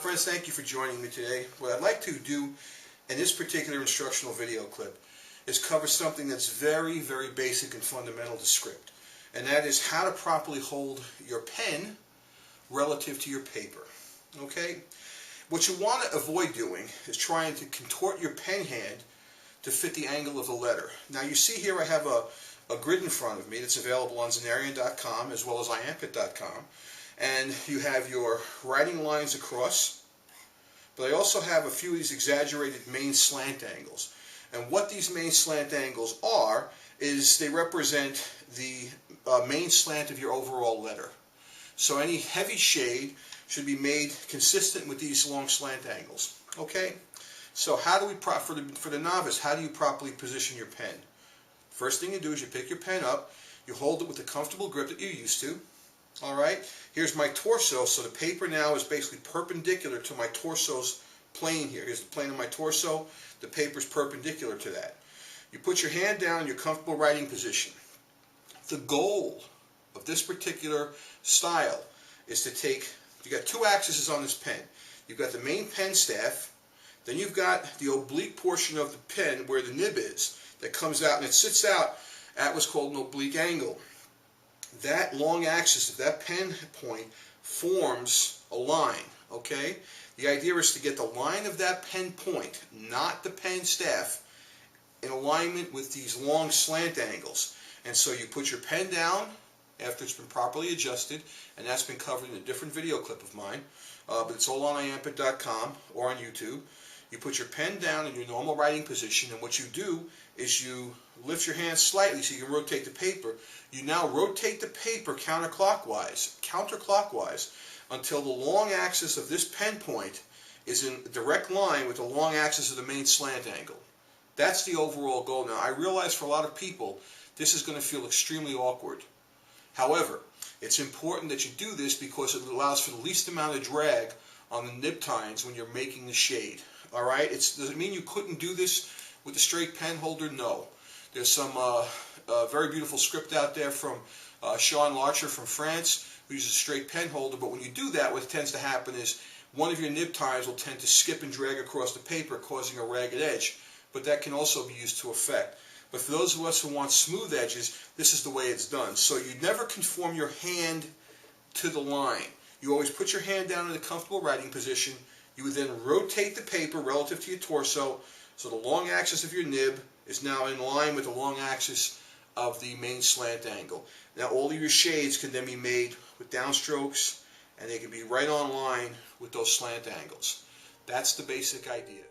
Friends, thank you for joining me today. What I'd like to do in this particular instructional video clip is cover something that's very, very basic and fundamental to script. And that is how to properly hold your pen relative to your paper. Okay? What you want to avoid doing is trying to contort your pen hand to fit the angle of the letter. Now you see here I have a grid in front of me that's available on Zenarian.com as well as iamkit.com. And you have your writing lines across, but I also have a few of these exaggerated main slant angles. And what these main slant angles are is they represent the main slant of your overall letter. So any heavy shade should be made consistent with these long slant angles. Okay? So how do we, for the novice, how do you properly position your pen? First thing you do is you pick your pen up, you hold it with the comfortable grip that you're used to. Alright, here's my torso, so the paper now is basically perpendicular to my torso's plane here. Here's the plane of my torso, the paper's perpendicular to that. You put your hand down in your comfortable writing position. The goal of this particular style is to take, you've got two axes on this pen. You've got the main pen staff, then you've got the oblique portion of the pen where the nib is, that comes out and it sits out at what's called an oblique angle. That long axis of that pen point forms a line, okay? The idea is to get the line of that pen point, not the pen staff, in alignment with these long slant angles. And so you put your pen down after it's been properly adjusted, and that's been covered in a different video clip of mine, but it's all on iamkit.com or on YouTube. You put your pen down in your normal writing position, and what you do is you lift your hand slightly so you can rotate the paper. You now rotate the paper counterclockwise, until the long axis of this pen point is in direct line with the long axis of the main slant angle. That's the overall goal. Now, I realize for a lot of people, this is going to feel extremely awkward. However, it's important that you do this because it allows for the least amount of drag on the nib tines when you're making the shade. Alright, does it mean you couldn't do this with a straight pen holder? No. There's some very beautiful script out there from Sean Larcher from France, who uses a straight pen holder, but when you do that, what tends to happen is one of your nib tines will tend to skip and drag across the paper, causing a ragged edge, but that can also be used to effect. But for those of us who want smooth edges, this is the way it's done. So you never conform your hand to the line. You always put your hand down in a comfortable writing position. You would then rotate the paper relative to your torso, so the long axis of your nib is now in line with the long axis of the main slant angle. Now all of your shades can then be made with downstrokes, and they can be right on line with those slant angles. That's the basic idea.